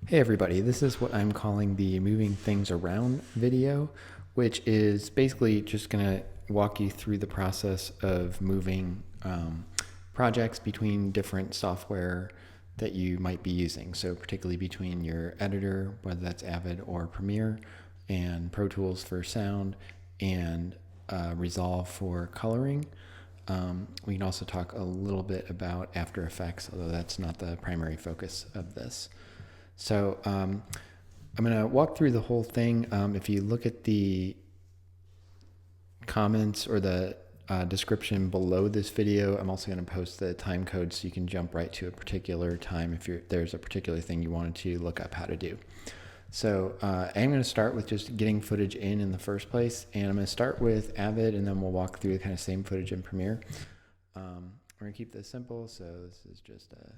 Hey everybody, this is what I'm calling the moving things around video, which is basically just going to walk you through the process of moving projects between different software that you might be using. So particularly between your editor, whether that's Avid or Premiere, and Pro Tools for sound, and Resolve for coloring. We can also talk a little bit about After Effects, although that's not the primary focus of this. So I'm going to walk through the whole thing. If you look at the comments or the description below this video, I'm also going to post the time code so you can jump right to a particular time if there's a particular thing you wanted to look up how to do. So I'm going to start with just getting footage in the first place, and I'm going to start with Avid, and then we'll walk through the kind of same footage in Premiere. We're going to keep this simple, so this is just a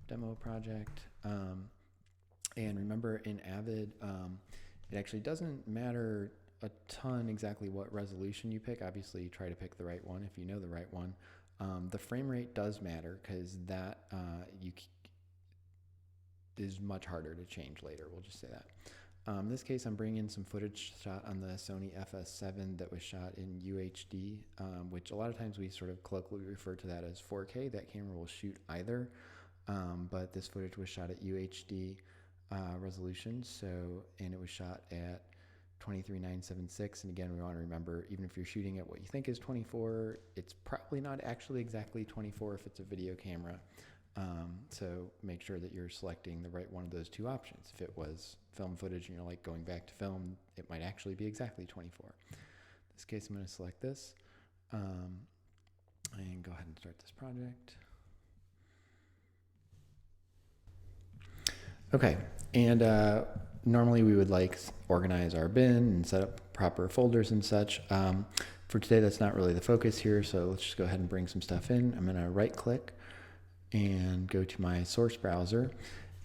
demo project. And remember, in Avid, it actually doesn't matter a ton exactly what resolution you pick. Obviously, you try to pick the right one if you know the right one. The frame rate does matter because that is much harder to change later. We'll just say that. In this case, I'm bringing in some footage shot on the Sony FS7 that was shot in UHD, which a lot of times we sort of colloquially refer to that as 4K. That camera will shoot either. But this footage was shot at UHD resolution, and it was shot at 23.976. And again, we want to remember, even if you're shooting at what you think is 24, it's probably not actually exactly 24 if it's a video camera. So make sure that you're selecting the right one of those two options. If it was film footage and you're like going back to film, it might actually be exactly 24. In this case, I'm going to select this and go ahead and start this project. Okay, and normally we would organize our bin and set up proper folders and such. For today, that's not really the focus here, so let's just go ahead and bring some stuff in. I'm gonna right click and go to my source browser.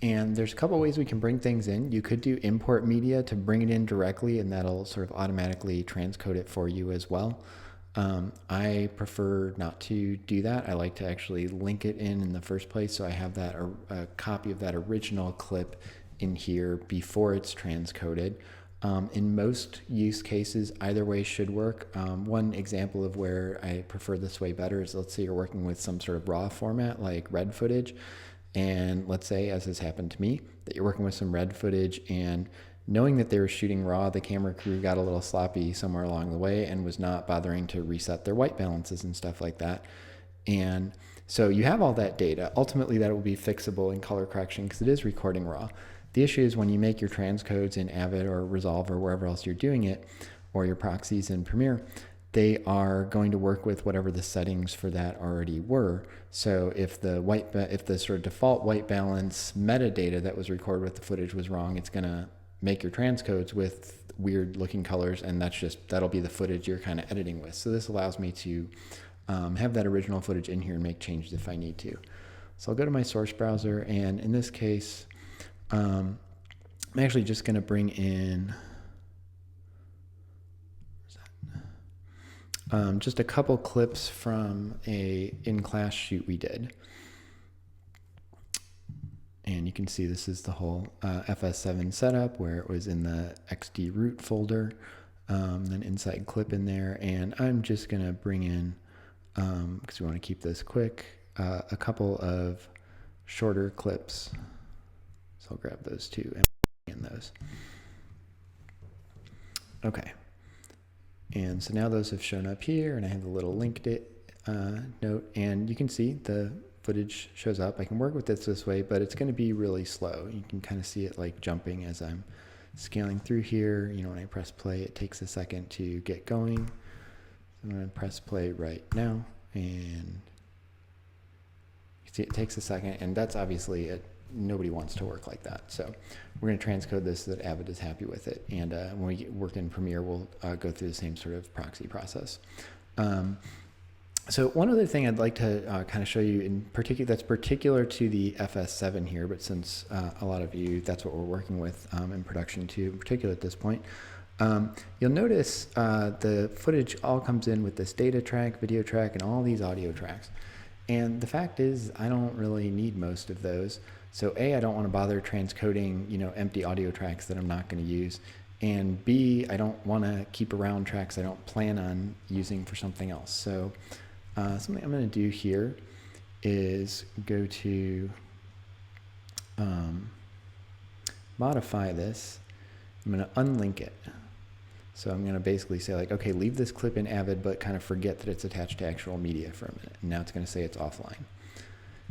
And there's a couple ways we can bring things in. You could do import media to bring it in directly, and that'll sort of automatically transcode it for you as well. I prefer not to do that. I like to actually link it in the first place, so I have that a copy of that original clip in here before it's transcoded. In most use cases, either way should work. One example of where I prefer this way better is, let's say you're working with some sort of raw format like red footage, and let's say, as has happened to me, that you're working with some red footage, and knowing that they were shooting raw, the camera crew got a little sloppy somewhere along the way and was not bothering to reset their white balances and stuff like that. And so you have all that data. Ultimately, that will be fixable in color correction because it is recording raw. The issue is when you make your transcodes in Avid or Resolve or wherever else you're doing it, or your proxies in Premiere, they are going to work with whatever the settings for that already were. So if the sort of default white balance metadata that was recorded with the footage was wrong, it's going to make your transcodes with weird looking colors, and that'll be the footage you're kind of editing with. So this allows me to have that original footage in here and make changes if I need to. So I'll go to my source browser, and in this case, I'm actually just going to bring in just a couple clips from a in-class shoot we did. And you can see this is the whole FS7 setup where it was in the XD root folder, then inside clip in there. And I'm just going to bring in, because we want to keep this quick, a couple of shorter clips. So I'll grab those two and bring in those. Okay. And so now those have shown up here, and I have the little linked note, and you can see the footage shows up. I can work with this way, but it's going to be really slow. You can kind of see it like jumping as I'm scaling through here. You know, when I press play, it takes a second to get going. I'm going to press play right now, and you see it takes a second, and that's obviously it. Nobody wants to work like that. So we're going to transcode this so that Avid is happy with it. And when we work in Premiere, we'll go through the same sort of proxy process. So one other thing I'd like to kind of show you in particular, that's particular to the FS7 here, but since a lot of you, that's what we're working with in production too, in particular at this point. You'll notice the footage all comes in with this data track, video track, and all these audio tracks. And the fact is, I don't really need most of those. So A, I don't want to bother transcoding, empty audio tracks that I'm not going to use. And B, I don't want to keep around tracks I don't plan on using for something else. So something I'm going to do here is go to modify this. I'm going to unlink it. So I'm going to basically say like, okay, leave this clip in Avid, but kind of forget that it's attached to actual media for a minute. And now it's going to say it's offline.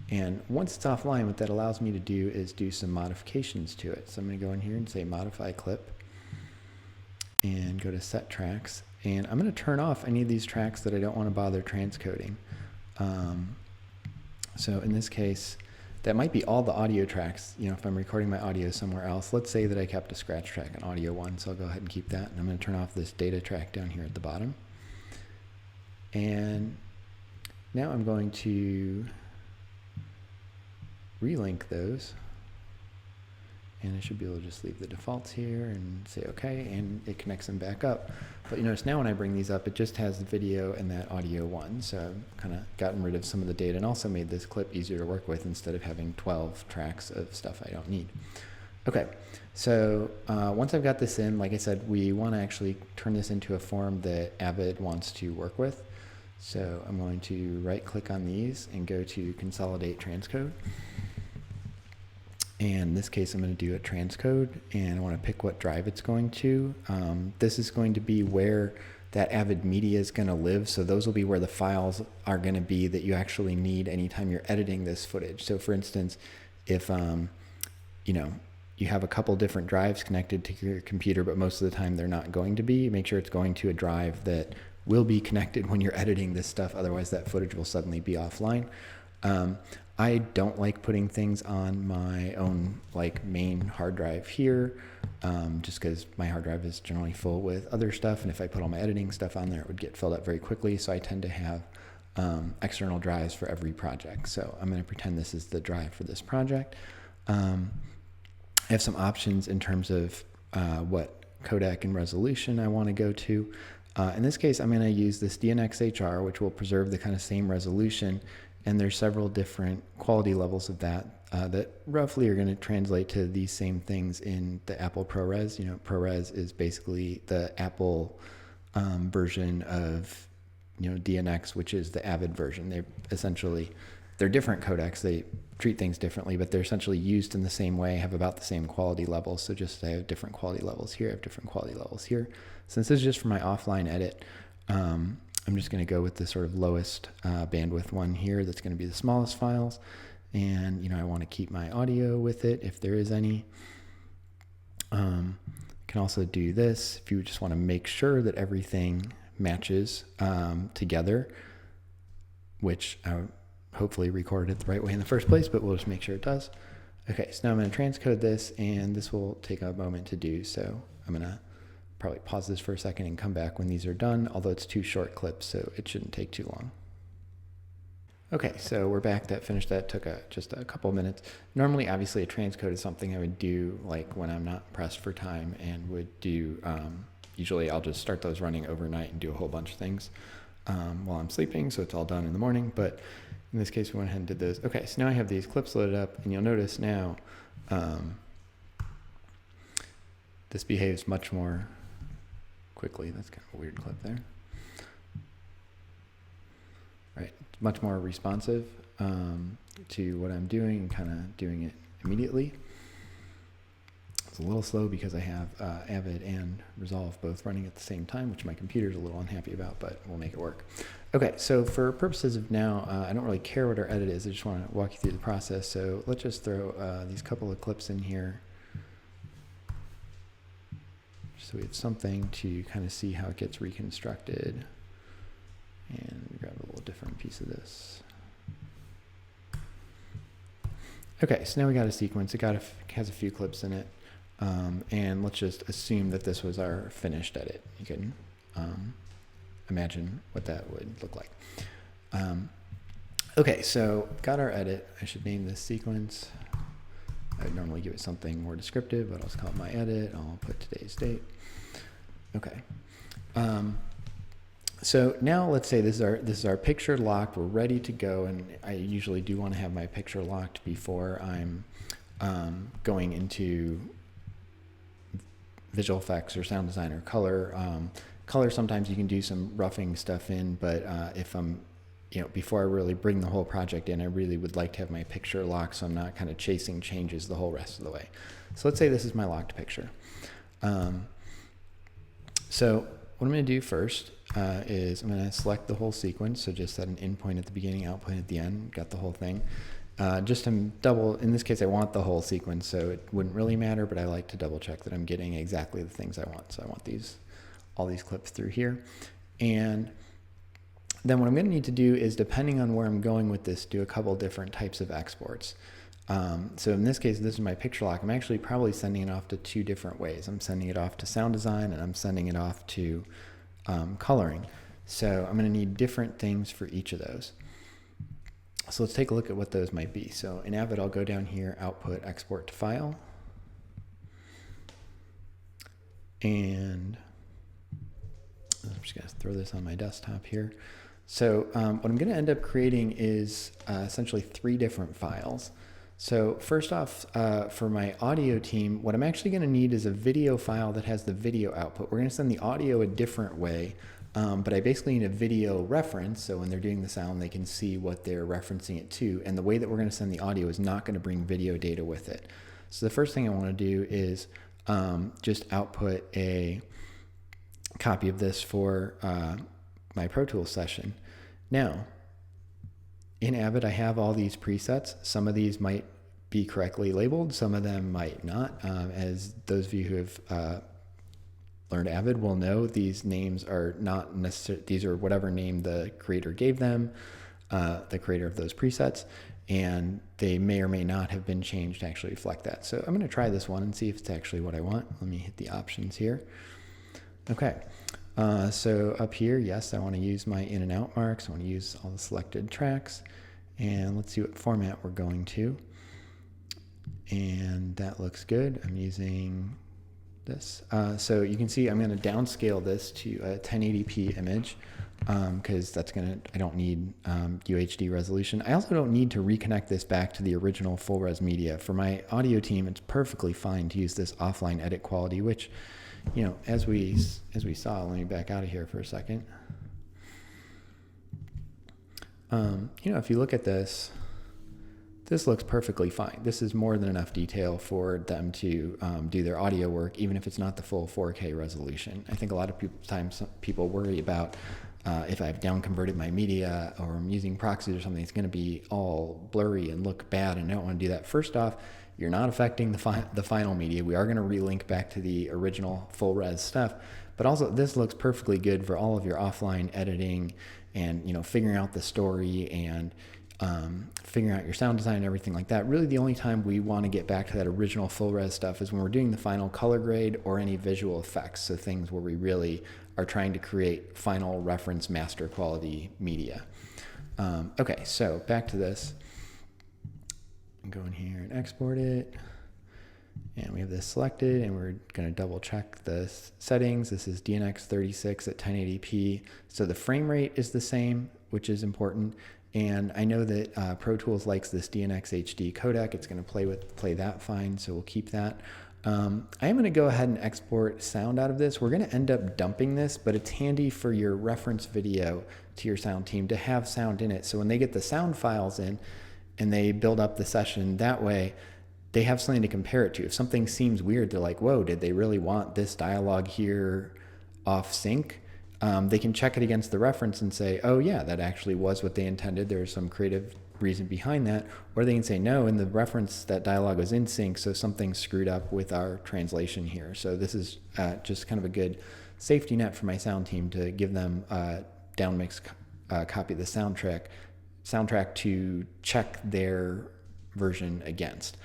And once it's offline, what that allows me to do is do some modifications to it. So I'm going to go in here and say modify clip and go to set tracks. And I'm going to turn off any of these tracks that I don't want to bother transcoding. So in this case, that might be all the audio tracks, if I'm recording my audio somewhere else. Let's say that I kept a scratch track on audio 1, so I'll go ahead and keep that. And I'm going to turn off this data track down here at the bottom. And now I'm going to relink those. And I should be able to just leave the defaults here and say okay, and it connects them back up. But you notice now when I bring these up, it just has the video and that audio 1. So I've kind of gotten rid of some of the data and also made this clip easier to work with instead of having 12 tracks of stuff I don't need. Okay, so once I've got this in, like I said, we want to actually turn this into a form that Avid wants to work with. So I'm going to right click on these and go to consolidate transcode. And in this case, I'm going to do a transcode, and I want to pick what drive it's going to. This is going to be where that Avid media is going to live. So those will be where the files are going to be that you actually need anytime you're editing this footage. So for instance, if you have a couple different drives connected to your computer, but most of the time they're not going to be, make sure it's going to a drive that will be connected when you're editing this stuff. Otherwise, that footage will suddenly be offline. I don't like putting things on my own main hard drive here, just because my hard drive is generally full with other stuff, and if I put all my editing stuff on there, it would get filled up very quickly. So I tend to have external drives for every project. So I'm going to pretend this is the drive for this project. I have some options in terms of what codec and resolution I want to go to. In this case, I'm going to use this DNxHR, which will preserve the kind of same resolution. And there's several different quality levels of that that roughly are going to translate to these same things in the Apple ProRes. ProRes is basically the Apple version of DNX, which is the Avid version. They're different codecs. They treat things differently, but they're essentially used in the same way, have about the same quality levels. So just I have different quality levels here, I have different quality levels here. Since this is just for my offline edit, I'm just going to go with the sort of lowest bandwidth one here. That's going to be the smallest files. And, I want to keep my audio with it if there is any. Can also do this if you just want to make sure that everything matches together, which I hopefully recorded it the right way in the first place, but we'll just make sure it does. Okay, so now I'm going to transcode this, and this will take a moment to do. So I'm going to probably pause this for a second and come back when these are done, although it's 2 short clips, so it shouldn't take too long. Okay, so we're back. That finished. That took just a couple of minutes. Normally, obviously, a transcode is something I would do when I'm not pressed for time, and would do, usually I'll just start those running overnight and do a whole bunch of things while I'm sleeping, so it's all done in the morning. But in this case, we went ahead and did those. Okay, so now I have these clips loaded up, and you'll notice now this behaves much more quickly. That's kind of a weird clip there. Right, much more responsive to what I'm doing and kind of doing it immediately. It's a little slow because I have Avid and Resolve both running at the same time, which my computer's a little unhappy about, but we'll make it work. Okay, so for purposes of now, I don't really care what our edit is. I just want to walk you through the process. So let's just throw these couple of clips in here, so we have something to kind of see how it gets reconstructed. And grab a little different piece of this. Okay, so now we got a sequence. It has a few clips in it. And let's just assume that this was our finished edit. You can imagine what that would look like. Okay, so got our edit. I should name this sequence. I would normally give it something more descriptive, but I'll just call it my edit. I'll put today's date. Okay. So now let's say this is our picture locked. We're ready to go, and I usually do want to have my picture locked before I'm going into visual effects or sound design or color. Color, sometimes you can do some roughing stuff in, but if I'm, before I really bring the whole project in, I really would like to have my picture locked so I'm not kind of chasing changes the whole rest of the way. So let's say this is my locked picture. So what I'm going to do first is I'm going to select the whole sequence. So just set an in point at the beginning, out point at the end, got the whole thing. Just to double, in this case, I want the whole sequence, so it wouldn't really matter, but I like to double check that I'm getting exactly the things I want. So I want all these clips through here. And then what I'm going to need to do is, depending on where I'm going with this, do a couple different types of exports. So in this case, this is my picture lock. I'm actually probably sending it off to two different ways. I'm sending it off to sound design, and I'm sending it off to coloring. So I'm going to need different things for each of those. So let's take a look at what those might be. So in Avid, I'll go down here, output, export to file. And I'm just going to throw this on my desktop here. So what I'm going to end up creating is essentially 3 different files. So first off, for my audio team, what I'm actually going to need is a video file that has the video output. We're going to send the audio a different way, but I basically need a video reference, so when they're doing the sound, they can see what they're referencing it to. And the way that we're going to send the audio is not going to bring video data with it. So the first thing I want to do is just output a copy of this for my Pro Tools session. Now, in Avid, I have all these presets. Some of these might be correctly labeled, some of them might not. As those of you who have learned Avid will know, these names are not necessarily, these are whatever name the creator gave them, the creator of those presets, and they may or may not have been changed to actually reflect that. So I'm going to try this one and see if it's actually what I want. Let me hit the options here. Okay. So up here, yes, I want to use my in and out marks. I want to use all the selected tracks, and let's see what format we're going to. And that looks good. I'm using this. So you can see I'm going to downscale this to a 1080p image because I don't need UHD resolution. I also don't need to reconnect this back to the original full res media. For my audio team, it's perfectly fine to use this offline edit quality, which, as we saw, let me back out of here for a second. If you look at this, this looks perfectly fine. This is more than enough detail for them to do their audio work, even if it's not the full 4K resolution. I think a lot of times people worry about if I've down converted my media or I'm using proxies or something, it's going to be all blurry and look bad, and I don't want to do that. First off, you're not affecting the final media. We are going to relink back to the original full res stuff, but also this looks perfectly good for all of your offline editing and figuring out the story and figuring out your sound design and everything like that. Really, the only time we want to get back to that original full res stuff is when we're doing the final color grade or any visual effects. So things where we really are trying to create final reference master quality media. Okay, so back to this. Go in here and export it. And we have this selected, and we're going to double check the settings. This is DNX36 at 1080p. So the frame rate is the same, which is important. And I know that Pro Tools likes this DNX HD codec. It's going to play that fine, so we'll keep that. I am going to go ahead and export sound out of this. We're going to end up dumping this, but it's handy for your reference video to your sound team to have sound in it. So when they get the sound files in and they build up the session that way, they have something to compare it to. If something seems weird, they're like, whoa, did they really want this dialogue here off sync? They can check it against the reference and say, oh yeah, that actually was what they intended. There's some creative reason behind that. Or they can say, no, in the reference that dialogue was in sync, so something screwed up with our translation here. So this is just kind of a good safety net for my sound team to give them a downmix copy of the soundtrack to check their version against.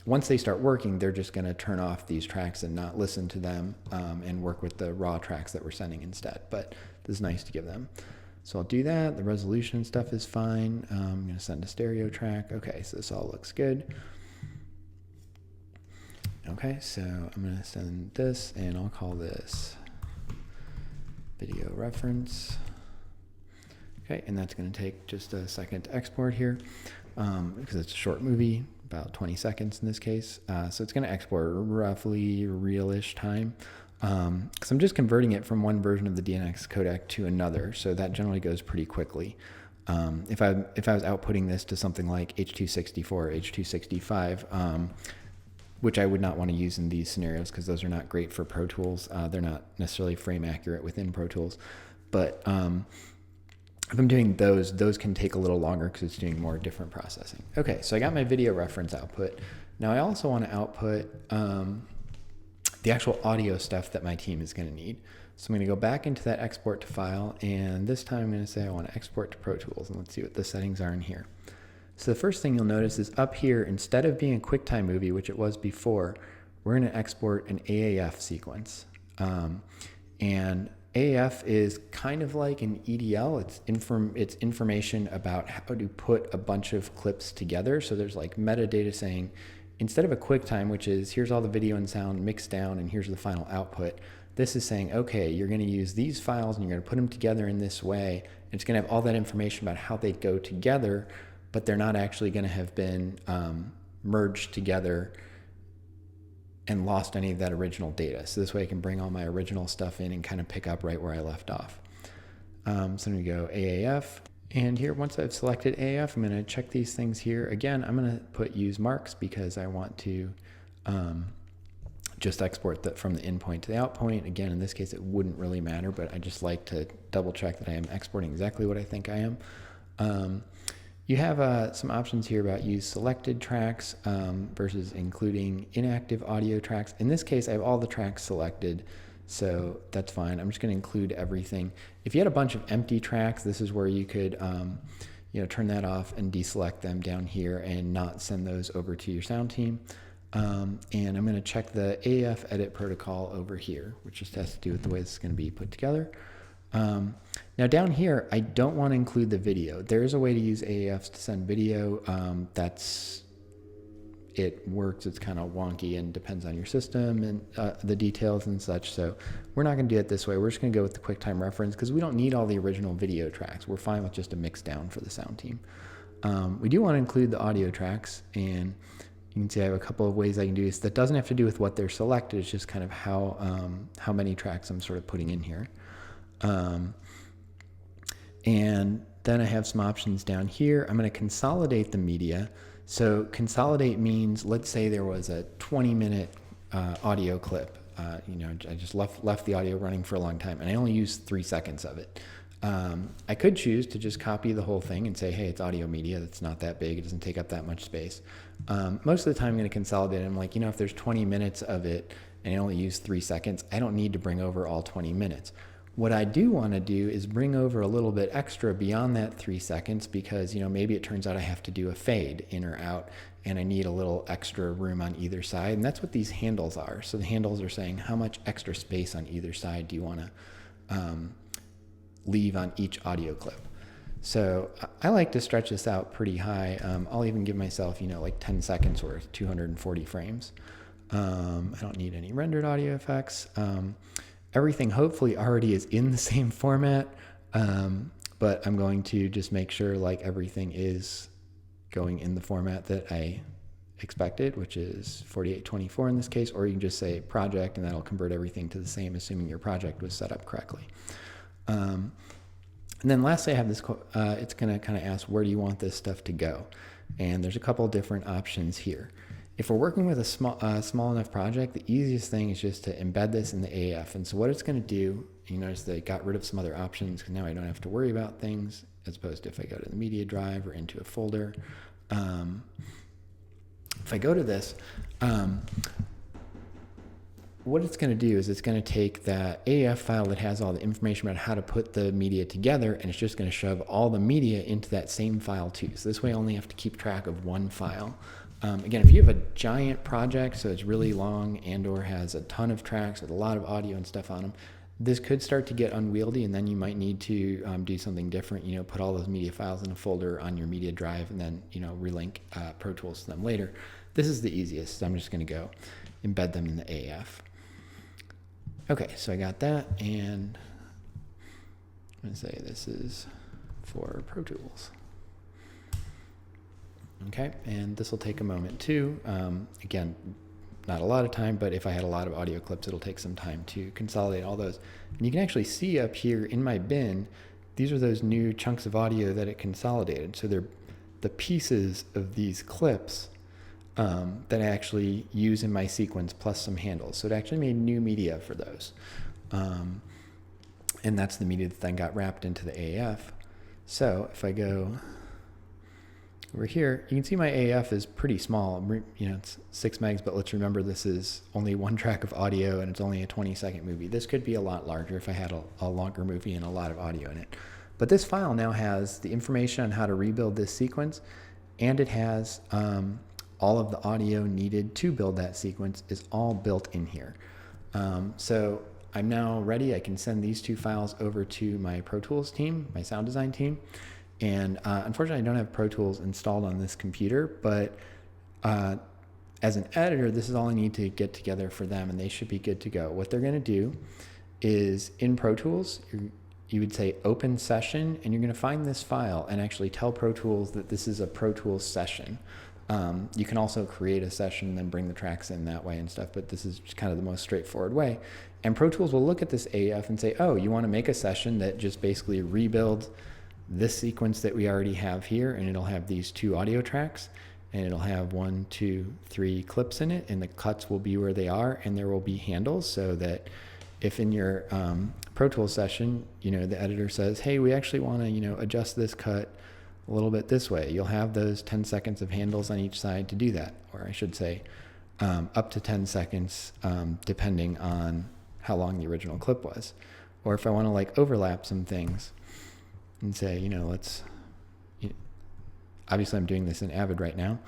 Once they start working, they're just going to turn off these tracks and not listen to them and work with the raw tracks that we're sending instead. But this is nice to give them. So I'll do that. The resolution stuff is fine. I'm going to send a stereo track. Okay, so this all looks good. Okay, so I'm going to send this, and I'll call this video reference. Okay, and that's going to take just a second to export here because it's a short movie, about 20 seconds in this case. So it's going to export roughly real-ish time. Because I'm just converting it from one version of the DNX codec to another, so that generally goes pretty quickly. If I was outputting this to something like H.264 or H.265, which I would not want to use in these scenarios because those are not great for Pro Tools. They're not necessarily frame accurate within Pro Tools, but if I'm doing those can take a little longer because it's doing more different processing. Okay, so I got my video reference output. Now I also want to output the actual audio stuff that my team is going to need. So I'm going to go back into that export to file, and this time I'm going to say I want to export to Pro Tools, and let's see what the settings are in here. So the first thing you'll notice is up here, instead of being a QuickTime movie, which it was before, we're going to export an AAF sequence. And AAF is kind of like an EDL. It's information about how to put a bunch of clips together. So there's like metadata saying, instead of a QuickTime, which is here's all the video and sound mixed down and here's the final output, this is saying, okay, you're going to use these files and you're going to put them together in this way. And it's going to have all that information about how they go together, but they're not actually going to have been merged together and lost any of that original data. So this way I can bring all my original stuff in and kind of pick up right where I left off. So I'm going to go AAF. And here, once I've selected AF, I'm going to check these things here. Again, I'm going to put use marks because I want to just export that from the in point to the out point. Again, in this case, it wouldn't really matter, but I just like to double check that I am exporting exactly what I think I am. You have some options here about use selected tracks versus including inactive audio tracks. In this case, I have all the tracks selected, so that's fine. I'm just going to include everything. If you had a bunch of empty tracks, this is where you could turn that off and deselect them down here and not send those over to your sound team. And I'm going to check the AF edit protocol over here, which just has to do with the way this is going to be put together. Now down here, I don't want to include the video. There is a way to use AAFs to send video. It works. It's kind of wonky and depends on your system and the details and such. So we're not going to do it this way. We're just going to go with the QuickTime reference because we don't need all the original video tracks. We're fine with just a mix down for the sound team. We do want to include the audio tracks, and you can see I have a couple of ways I can do this. That doesn't have to do with what they're selected. It's just kind of how many tracks I'm sort of putting in here. And then I have some options down here. I'm going to consolidate the media. So consolidate means, let's say there was a 20-minute audio clip. I just left the audio running for a long time, and I only used 3 seconds of it. I could choose to just copy the whole thing and say, hey, it's audio media. That's not that big. It doesn't take up that much space. Most of the time I'm going to consolidate it. I'm like, if there's 20 minutes of it and I only use 3 seconds, I don't need to bring over all 20 minutes. What I do want to do is bring over a little bit extra beyond that 3 seconds because, maybe it turns out I have to do a fade in or out and I need a little extra room on either side. And that's what these handles are. So the handles are saying how much extra space on either side do you want to leave on each audio clip. So I like to stretch this out pretty high. I'll even give myself, like 10 seconds or 240 frames. I don't need any rendered audio effects. Everything hopefully already is in the same format, but I'm going to just make sure like everything is going in the format that I expected, which is 4824 in this case, or you can just say project and that'll convert everything to the same, assuming your project was set up correctly. And then lastly, I have this, it's going to kind of ask, where do you want this stuff to go? And there's a couple different options here. If we're working with a small enough project, the easiest thing is just to embed this in the AF. And so what it's going to do, you notice they got rid of some other options because now I don't have to worry about things, as opposed to if I go to the media drive or into a folder. If I go to this, what it's going to do is it's going to take that AF file that has all the information about how to put the media together, and it's just going to shove all the media into that same file too. So this way I only have to keep track of one file. Again, if you have a giant project, so it's really long and or has a ton of tracks with a lot of audio and stuff on them, this could start to get unwieldy, and then you might need to do something different, put all those media files in a folder on your media drive and then, relink Pro Tools to them later. This is the easiest. So I'm just going to go embed them in the AF. Okay, so I got that, and I'm going to say this is for Pro Tools. Okay, and this will take a moment too. Again, not a lot of time, but if I had a lot of audio clips, it'll take some time to consolidate all those. And you can actually see up here in my bin, these are those new chunks of audio that it consolidated. So they're the pieces of these clips that I actually use in my sequence plus some handles. So it actually made new media for those. And that's the media that then got wrapped into the AAF. So if I go over here, you can see my AAF is pretty small. You know, it's 6 megs, but let's remember this is only one track of audio and it's only a 20-second movie. This could be a lot larger if I had a longer movie and a lot of audio in it. But this file now has the information on how to rebuild this sequence, and it has all of the audio needed to build that sequence is all built in here. So I'm now ready. I can send these 2 files over to my Pro Tools team, my sound design team. And unfortunately, I don't have Pro Tools installed on this computer, but as an editor, this is all I need to get together for them, and they should be good to go. What they're going to do is in Pro Tools, you would say open session, and you're going to find this file and actually tell Pro Tools that this is a Pro Tools session. You can also create a session and then bring the tracks in that way and stuff, but this is just kind of the most straightforward way. And Pro Tools will look at this AF and say, oh, you want to make a session that just basically rebuilds this sequence that we already have here, and it'll have these 2 audio tracks, and it'll have 1, 2, 3 clips in it, and the cuts will be where they are, and there will be handles so that if in your Pro Tools session, you know, the editor says, hey, we actually want to, you know, adjust this cut a little bit this way, you'll have those 10 seconds of handles on each side to do that, or I should say up to 10 seconds depending on how long the original clip was. Or if I want to like overlap some things and say, you know, obviously I'm doing this in Avid right now,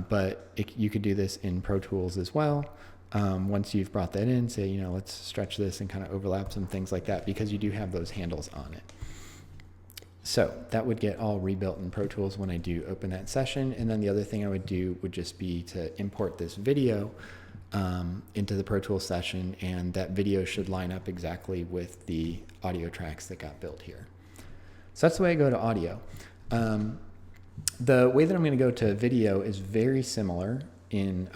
but you could do this in Pro Tools as well. Once you've brought that in, say, you know, let's stretch this and kind of overlap some things like that, because you do have those handles on it. So that would get all rebuilt in Pro Tools when I do open that session. And then the other thing I would do would just be to import this video into the Pro Tools session, and that video should line up exactly with the audio tracks that got built here. So that's the way I go to audio. The way that I'm going to go to video is very similar in,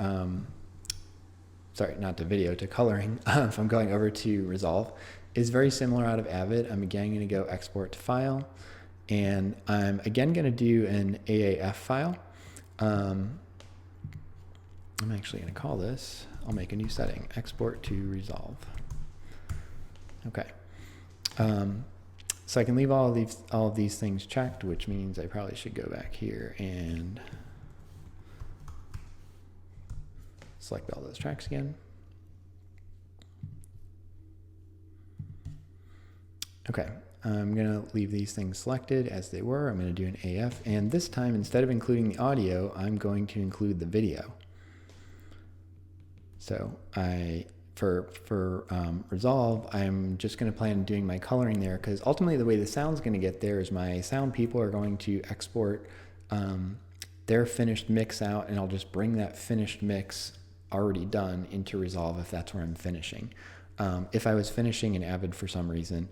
sorry, not to video, to coloring. If I'm going over to Resolve, is very similar out of Avid. I'm again going to go export to file, and I'm again going to do an AAF file. I'm actually going to call this, I'll make a new setting, export to Resolve. Okay. So I can leave all of these things checked, which means I probably should go back here and select all those tracks again. Okay, I'm gonna leave these things selected as they were. I'm gonna do an AF, and this time, instead of including the audio, I'm going to include the video. So for Resolve, I'm just going to plan on doing my coloring there, because ultimately the way the sound's going to get there is my sound people are going to export their finished mix out, and I'll just bring that finished mix already done into Resolve if that's where I'm finishing. If I was finishing in Avid for some reason,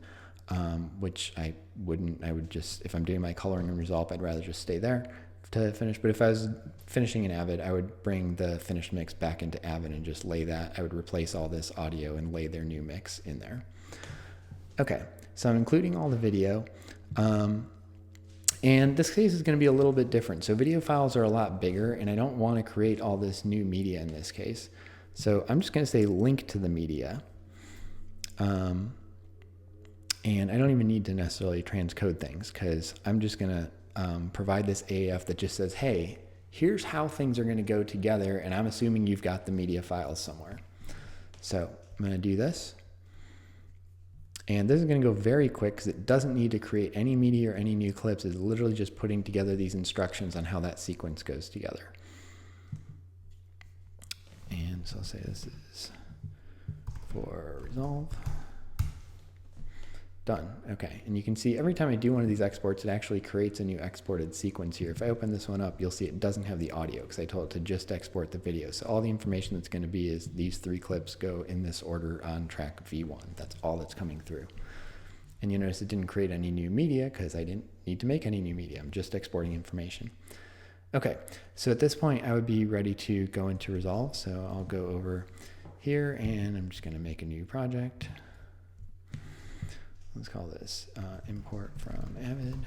which I wouldn't, I would just, if I'm doing my coloring in Resolve, I'd rather just stay there to finish. But if I was finishing in Avid, I would bring the finished mix back into Avid and just lay that. I would replace all this audio and lay their new mix in there. Okay, so I'm including all the video. And this case is going to be a little bit different. So video files are a lot bigger, and I don't want to create all this new media in this case. So I'm just going to say link to the media. And I don't even need to necessarily transcode things, because I'm just going to provide this AF that just says, hey, here's how things are going to go together, and I'm assuming you've got the media files somewhere. So I'm going to do this. And this is going to go very quick because it doesn't need to create any media or any new clips. It's literally just putting together these instructions on how that sequence goes together. And so I'll say this is for Resolve. Done. Okay, and you can see every time I do one of these exports, it actually creates a new exported sequence here. If I open this one up, you'll see it doesn't have the audio because I told it to just export the video. So all the information that's going to be is these 3 clips go in this order on track V1. That's all that's coming through. And you notice it didn't create any new media because I didn't need to make any new media. I'm just exporting information. Okay, so at this point I would be ready to go into Resolve. So I'll go over here and I'm just going to make a new project. Let's call this import from Avid.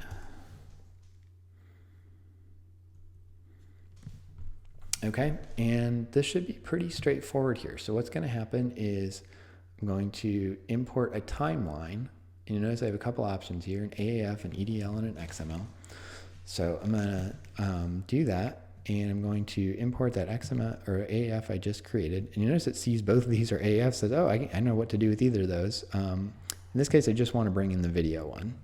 Okay, and this should be pretty straightforward here. So what's going to happen is I'm going to import a timeline. And you notice I have a couple options here, an AAF, an EDL, and an XML. So I'm going to do that, and I'm going to import that XML or AAF I just created. And you notice it sees both of these are AAF, says, oh, I know what to do with either of those. In this case, I just want to bring in the video one.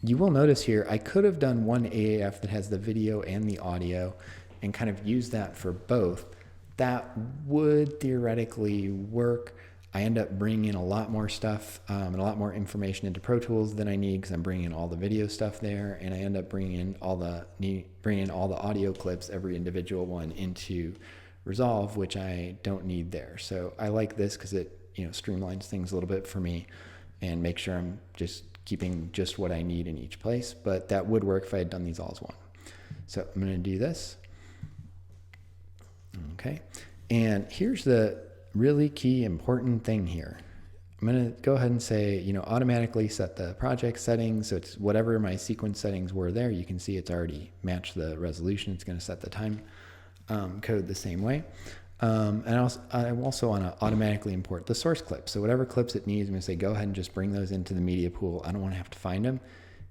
You will notice here, I could have done one AAF that has the video and the audio and kind of use that for both. That would theoretically work. I end up bringing in a lot more stuff and a lot more information into Pro Tools than I need because I'm bringing in all the video stuff there, and I end up bringing in all the audio clips, every individual one, into Resolve, which I don't need there. So I like this because it streamlines things a little bit for me and make sure I'm just keeping just what I need in each place. But that would work if I had done these all as one. So I'm going to do this. Okay, and here's the really key important thing here. I'm going to go ahead and say, automatically set the project settings. So it's whatever my sequence settings were there. You can see it's already matched the resolution. It's going to set the time code the same way. And I also want to automatically import the source clips. So whatever clips it needs, I'm going to say, go ahead and just bring those into the media pool. I don't want to have to find them.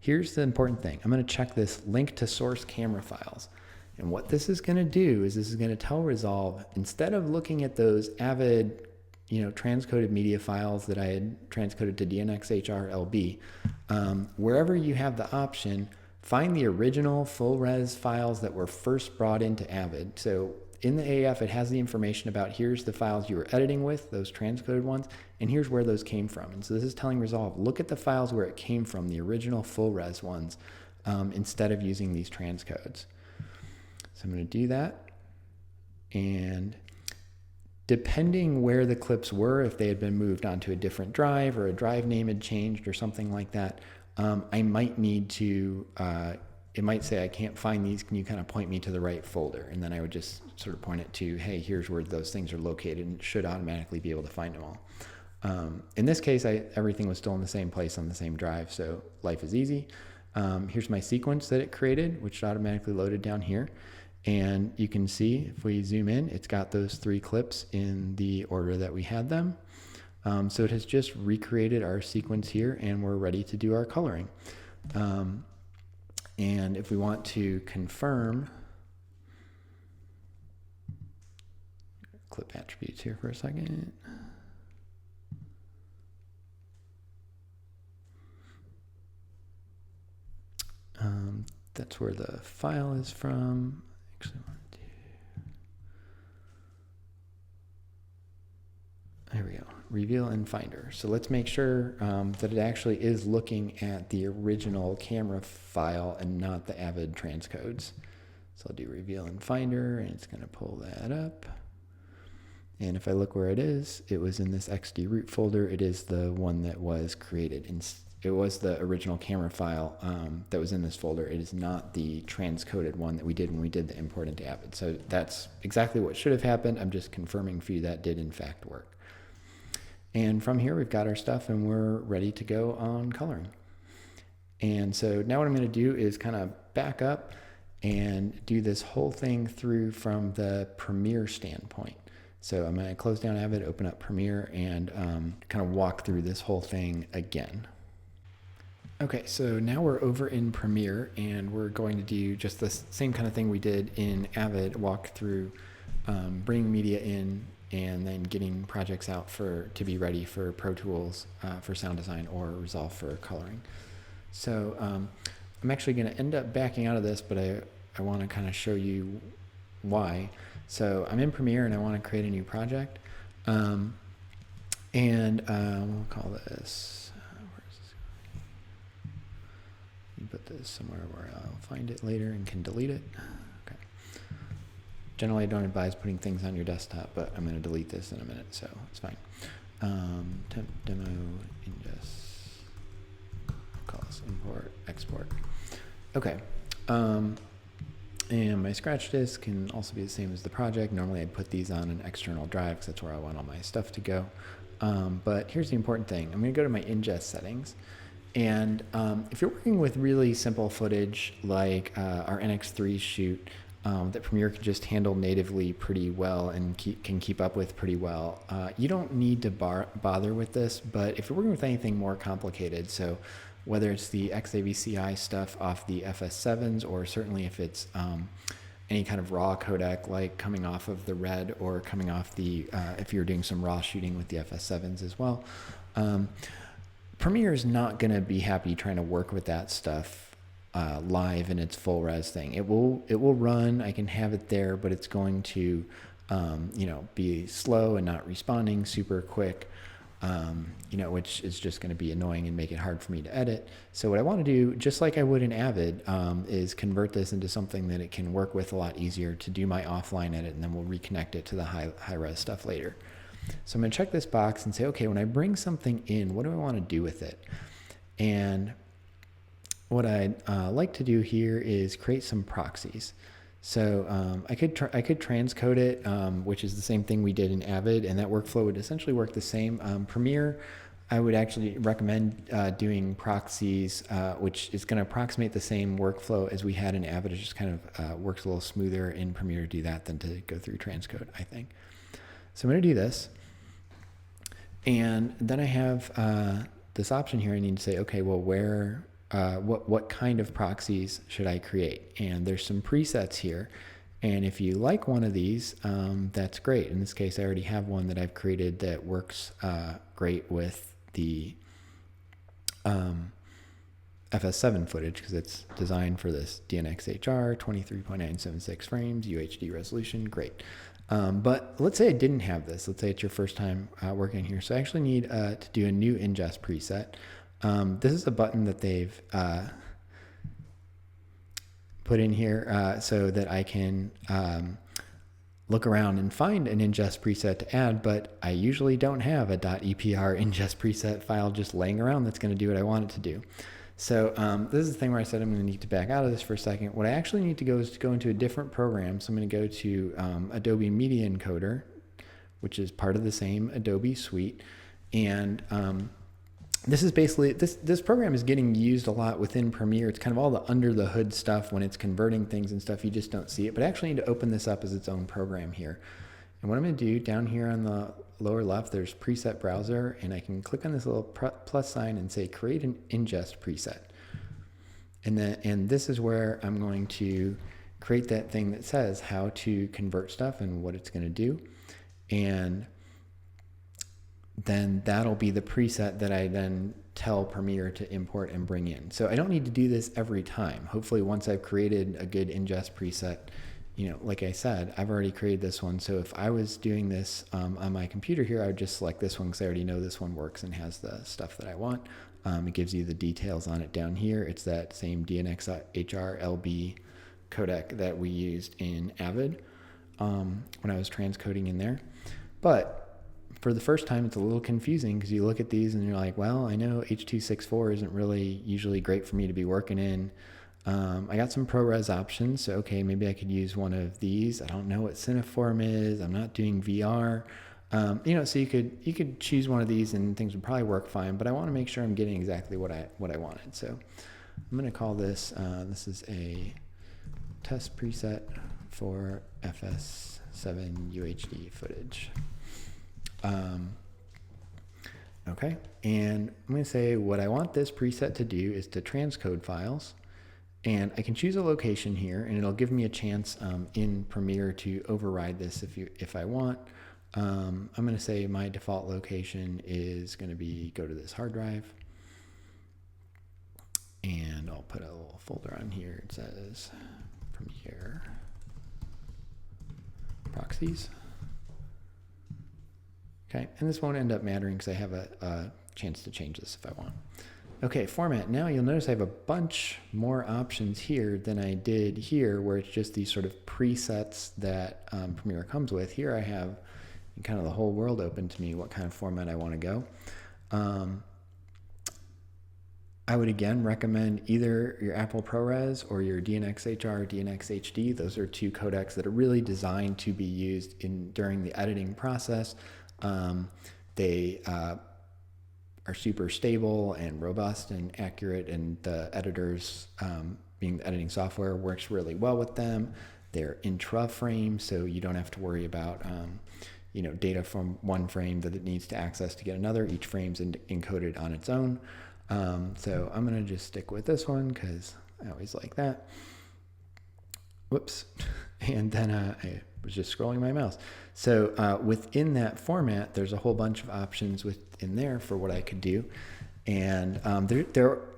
Here's the important thing. I'm going to check this link to source camera files. And what this is going to do is this is going to tell Resolve, instead of looking at those Avid, transcoded media files that I had transcoded to DNxHR-LB, wherever you have the option, find the original full res files that were first brought into Avid. So in the AF, it has the information about here's the files you were editing with, those transcoded ones, and here's where those came from. And so this is telling Resolve, look at the files where it came from, the original full res ones, instead of using these transcodes. So I'm going to do that, and depending where the clips were, if they had been moved onto a different drive or a drive name had changed or something like that, I might need to, it might say I can't find these, can you kind of point me to the right folder? And then I would just sort of point it to, hey, here's where those things are located, and it should automatically be able to find them all. In this case, everything was still in the same place on the same drive, so life is easy. Here's my sequence that it created, which automatically loaded down here. And you can see, if we zoom in, it's got those 3 clips in the order that we had them. So it has just recreated our sequence here, and we're ready to do our coloring. And if we want to confirm, clip attributes here for a second. That's where the file is from. Actually, there we go, reveal in Finder. So let's make sure that it actually is looking at the original camera file and not the Avid transcodes. So I'll do reveal in Finder, and it's going to pull that up. And if I look where it is, it was in this XD root folder. It is the one that was created. It was the original camera file that was in this folder. It is not the transcoded one that we did when we did the import into Avid. So that's exactly what should have happened. I'm just confirming for you that did in fact work. And from here, we've got our stuff, and we're ready to go on coloring. And so now what I'm going to do is kind of back up and do this whole thing through from the Premiere standpoint. So I'm going to close down Avid, open up Premiere, and kind of walk through this whole thing again. Okay, so now we're over in Premiere, and we're going to do just the same kind of thing we did in Avid, walk through bringing media in and then getting projects out to be ready for Pro Tools for sound design or Resolve for coloring. So I'm actually going to end up backing out of this, but I want to kind of show you why. So I'm in Premiere, and I want to create a new project. We'll call this, put this somewhere where I'll find it later and can delete it. Okay. Generally, I don't advise putting things on your desktop, but I'm going to delete this in a minute, so it's fine. Temp demo ingest. files, import, export. Okay. And my scratch disk can also be the same as the project. Normally I'd put these on an external drive because that's where I want all my stuff to go. But here's the important thing. I'm going to go to my ingest settings. And if you're working with really simple footage like our NX3 shoot that Premiere can just handle natively pretty well and can keep up with pretty well, you don't need to bother with this. But if you're working with anything more complicated, so whether it's the XAVCI stuff off the FS7s, or certainly if it's any kind of raw codec like coming off of the Red, or coming off the, if you're doing some raw shooting with the FS7s as well, Premiere is not going to be happy trying to work with that stuff live in its full res thing. It will run, I can have it there, but it's going to be slow and not responding super quick. Which is just going to be annoying and make it hard for me to edit. So what I want to do, just like I would in Avid, is convert this into something that it can work with a lot easier to do my offline edit, and then we'll reconnect it to the high-res stuff later. So I'm going to check this box and say, okay, when I bring something in, what do I want to do with it? And what I'd like to do here is create some proxies. So I could transcode it, which is the same thing we did in Avid, and that workflow would essentially work the same. Premiere, I would actually recommend doing proxies, which is going to approximate the same workflow as we had in Avid. It just kind of works a little smoother in Premiere to do that than to go through transcode, I think. So I'm going to do this, and then I have this option here. I need to say, okay, well, what kind of proxies should I create? And there's some presets here. And if you like one of these, that's great. In this case, I already have one that I've created that works great with the FS7 footage, because it's designed for this DNxHR, 23.976 frames, UHD resolution, great. But let's say I didn't have this. Let's say it's your first time working here. So I actually need to do a new ingest preset. This is a button that they've put in here so that I can look around and find an ingest preset to add, but I usually don't have a .epr ingest preset file just laying around that's going to do what I want it to do. So this is the thing where I said I'm going to need to back out of this for a second. What I actually need to go is to go into a different program. So I'm going to go to Adobe Media Encoder, which is part of the same Adobe suite. And this is basically, this program is getting used a lot within Premiere. It's kind of all the under the hood stuff when it's converting things and stuff. You just don't see it, but I actually need to open this up as its own program here. And what I'm going to do down here on the lower left, there's preset browser, and I can click on this little plus sign and say create an ingest preset. And this is where I'm going to create that thing that says how to convert stuff and what it's going to do. And then that'll be the preset that I then tell Premiere to import and bring in. So I don't need to do this every time. Hopefully once I've created a good ingest preset, like I said, I've already created this one. So if I was doing this on my computer here, I would just select this one because I already know this one works and has the stuff that I want. It gives you the details on it down here. It's that same DNxHR LB codec that we used in Avid when I was transcoding in there. But for the first time, it's a little confusing because you look at these and you're like, well, I know H.264 isn't really usually great for me to be working in. I got some ProRes options, so okay, maybe I could use one of these. I don't know what Cineform is. I'm not doing VR. So you could choose one of these and things would probably work fine, but I want to make sure I'm getting exactly what I wanted. So I'm going to call this, this is a test preset for FS7 UHD footage. Okay, and I'm going to say what I want this preset to do is to transcode files, and I can choose a location here, and it'll give me a chance in Premiere to override this if I want. I'm going to say my default location is going to be go to this hard drive, and I'll put a little folder on here. It says Premiere proxies. Okay, and this won't end up mattering because I have a chance to change this if I want. Okay, format. Now you'll notice I have a bunch more options here than I did here, where it's just these sort of presets that Premiere comes with. Here I have kind of the whole world open to me, what kind of format I want to go. I would again recommend either your Apple ProRes or your DNxHR, DNxHD. Those are two codecs that are really designed to be used during the editing process. They are super stable and robust and accurate, and the editors, being the editing software, works really well with them. They're intra-frame, so you don't have to worry about data from one frame that it needs to access to get another. Each frame's encoded on its own. So I'm going to just stick with this one because I always like that. Whoops. And then I was just scrolling my mouse. So within that format, there's a whole bunch of options within there for what I could do. And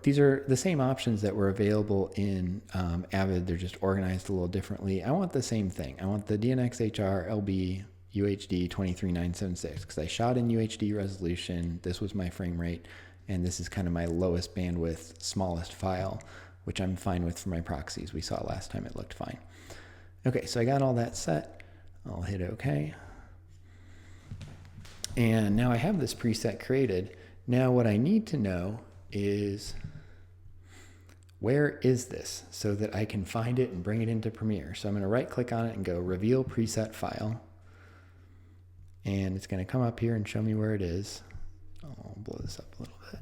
these are the same options that were available in Avid. They're just organized a little differently. I want the same thing. I want the DNxHR LB UHD 23976 because I shot in UHD resolution. This was my frame rate. And this is kind of my lowest bandwidth, smallest file, which I'm fine with for my proxies. We saw last time it looked fine. Okay, so I got all that set. I'll hit OK. And now I have this preset created. Now what I need to know is, where is this so that I can find it and bring it into Premiere? So I'm going to right click on it and go Reveal Preset File. And it's going to come up here and show me where it is. I'll blow this up a little bit.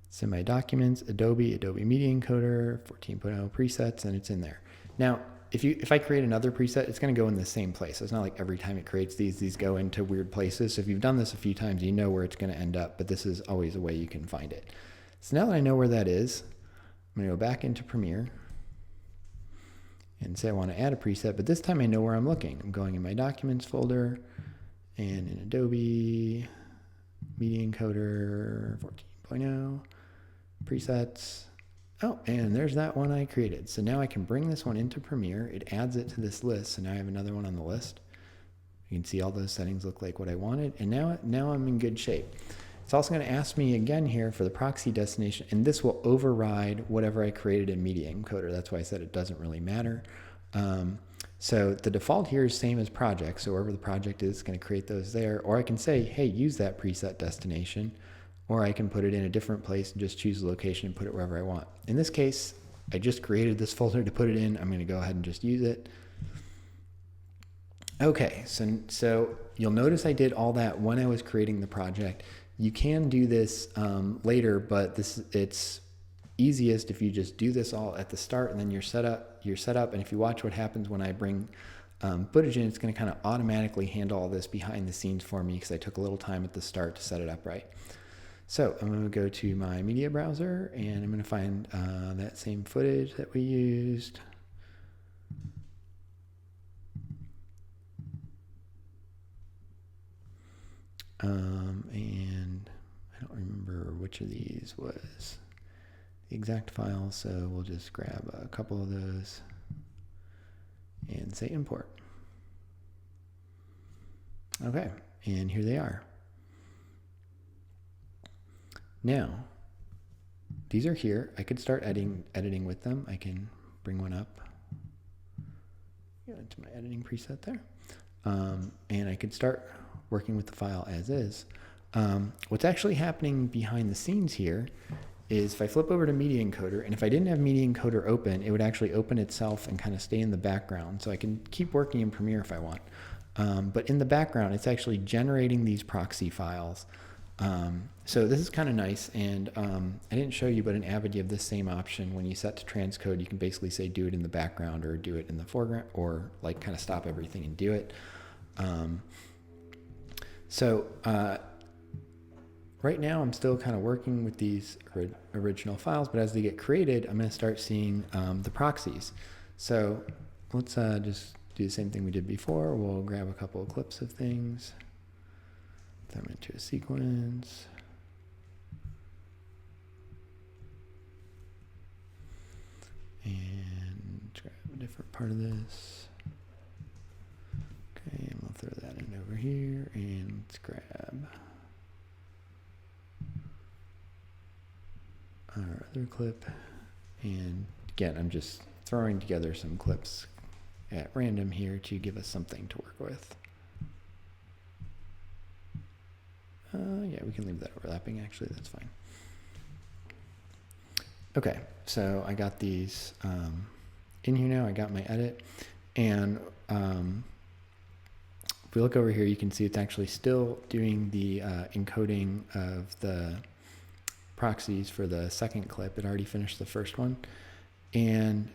It's in my documents, Adobe Media Encoder, 14.0 presets, and it's in there. Now, if I create another preset, it's going to go in the same place. It's not like every time it creates these go into weird places. So if you've done this a few times, you know where it's going to end up, but this is always a way you can find it. So now that I know where that is, I'm going to go back into Premiere and say I want to add a preset, but this time I know where I'm looking. I'm going in my Documents folder and in Adobe Media Encoder 14.0 presets. Oh, and there's that one I created. So now I can bring this one into Premiere. It adds it to this list. So now I have another one on the list. You can see all those settings look like what I wanted. And now I'm in good shape. It's also going to ask me again here for the proxy destination, and this will override whatever I created in Media Encoder. That's why I said it doesn't really matter. So the default here is same as project. So wherever the project is, it's going to create those there. Or I can say, hey, use that preset destination. Or I can put it in a different place and just choose the location and put it wherever I want. In this case, I just created this folder to put it in. I'm going to go ahead and just use it. Okay, so you'll notice I did all that when I was creating the project. You can do this later, but it's easiest if you just do this all at the start, and then you're set up. And if you watch what happens when I bring footage in, it's going to kind of automatically handle all this behind the scenes for me because I took a little time at the start to set it up right. So I'm going to go to my media browser and I'm going to find that same footage that we used. And I don't remember which of these was the exact file, so we'll just grab a couple of those and say import. Okay, and here they are. Now, these are here. I could start editing with them. I can bring one up into my editing preset there. And I could start working with the file as is. What's actually happening behind the scenes here is if I flip over to Media Encoder, and if I didn't have Media Encoder open, it would actually open itself and kind of stay in the background. So I can keep working in Premiere if I want. But in the background, it's actually generating these proxy files. So this is kind of nice, and I didn't show you, but in Avid you have this same option. When you set to transcode, you can basically say do it in the background or do it in the foreground, or like kind of stop everything and do it. Right now I'm still kind of working with these original files, but as they get created, I'm going to start seeing the proxies. So let's just do the same thing we did before. We'll grab a couple of clips of things, throw them into a sequence. And grab a different part of this. Okay, and we'll throw that in over here, and let's grab our other clip. And again, I'm just throwing together some clips at random here to give us something to work with. Yeah, we can leave that overlapping, actually, that's fine. Okay, so I got these in here now. I got my edit, and if we look over here, you can see it's actually still doing the encoding of the proxies for the second clip. It already finished the first one. And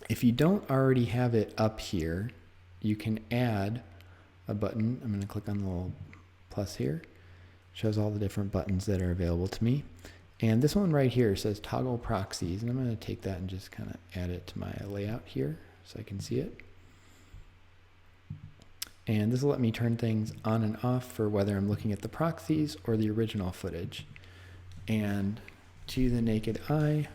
if you don't already have it up here, you can add a button. I'm going to click on the little plus here. Shows all the different buttons that are available to me. And this one right here says toggle proxies. And I'm going to take that and just kind of add it to my layout here so I can see it. And this will let me turn things on and off for whether I'm looking at the proxies or the original footage. And to the naked eye,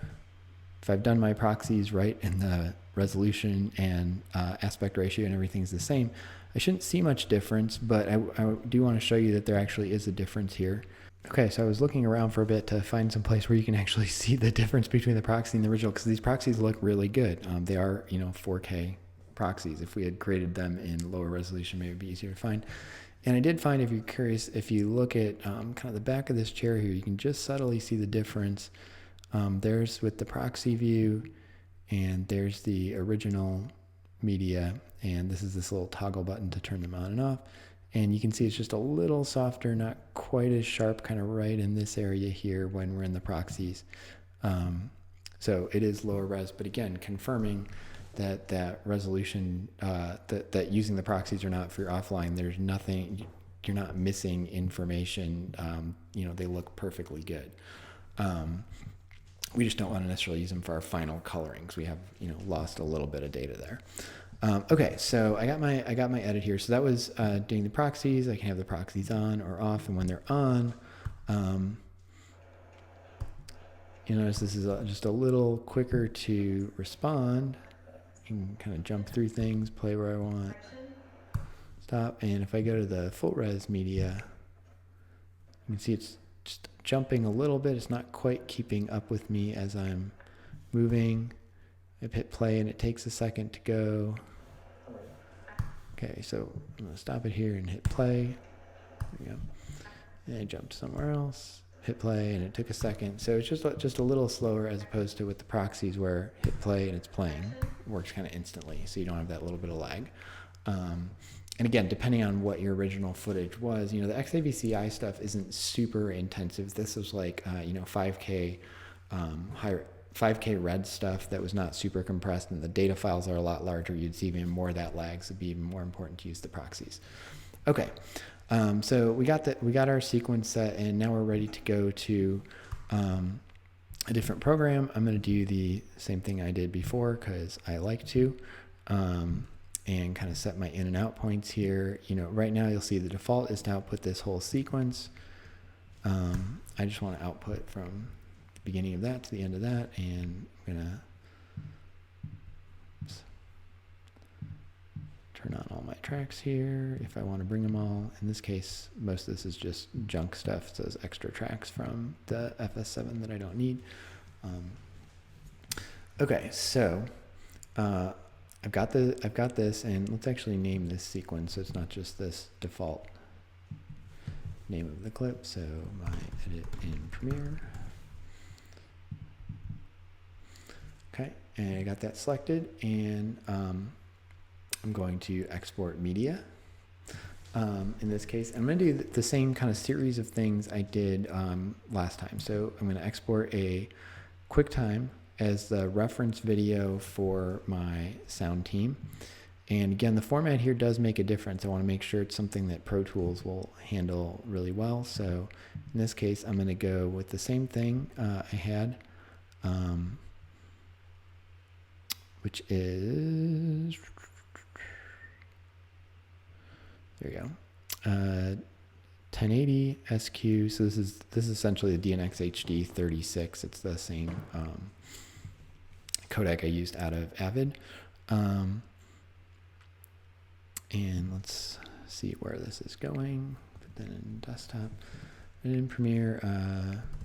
if I've done my proxies right and the resolution and aspect ratio and everything's the same, I shouldn't see much difference, but I do want to show you that there actually is a difference here. Okay, so I was looking around for a bit to find some place where you can actually see the difference between the proxy and the original, because these proxies look really good. They are, 4K proxies. If we had created them in lower resolution, maybe it'd be easier to find. And I did find, if you're curious, if you look at kind of the back of this chair here, you can just subtly see the difference. There's with the proxy view, and there's the original media, and this is this little toggle button to turn them on and off. And you can see it's just a little softer, not quite as sharp, kind of right in this area here when we're in the proxies. So it is lower res, but again, confirming that resolution, that using the proxies or not for your offline, there's nothing, you're not missing information. They look perfectly good. We just don't want to necessarily use them for our final coloring because we have, lost a little bit of data there. Okay, so I got my edit here. So that was doing the proxies. I can have the proxies on or off, and when they're on, you notice this is just a little quicker to respond. You can kind of jump through things, play where I want, stop, and if I go to the full res media, you can see it's just jumping a little bit. It's not quite keeping up with me as I'm moving. I hit play and it takes a second to go. Okay, so I'm going to stop it here and hit play. There we go. And I jumped somewhere else, hit play, and it took a second. So it's just a little slower as opposed to with the proxies where hit play and it's playing. It works kind of instantly, so you don't have that little bit of lag. And again, depending on what your original footage was, the XAVCI stuff isn't super intensive. This was like, 5K higher. 5K red stuff that was not super compressed, and the data files are a lot larger. You'd see even more of that lag, so it'd be even more important to use the proxies. Okay, so we got our sequence set, and now we're ready to go to a different program. I'm going to do the same thing I did before because I like to, and kind of set my in and out points here. Right now you'll see the default is to output this whole sequence. I just want to output from beginning of that to the end of that, and I'm gonna turn on all my tracks here if I want to bring them all. In this case, most of this is just junk stuff. So those extra tracks from the FS7 that I don't need. Okay, so I've got this, and let's actually name this sequence so it's not just this default name of the clip. So my edit in Premiere. Okay, and I got that selected, and I'm going to export media. In this case, I'm going to do the same kind of series of things I did last time. So I'm going to export a QuickTime as the reference video for my sound team. And again, the format here does make a difference. I want to make sure it's something that Pro Tools will handle really well. So in this case, I'm going to go with the same thing I had. Which is, there you go, 1080 SQ. So this is essentially the DNX HD 36. It's the same codec I used out of Avid. And let's see where this is going. Put that in desktop. And in Premiere,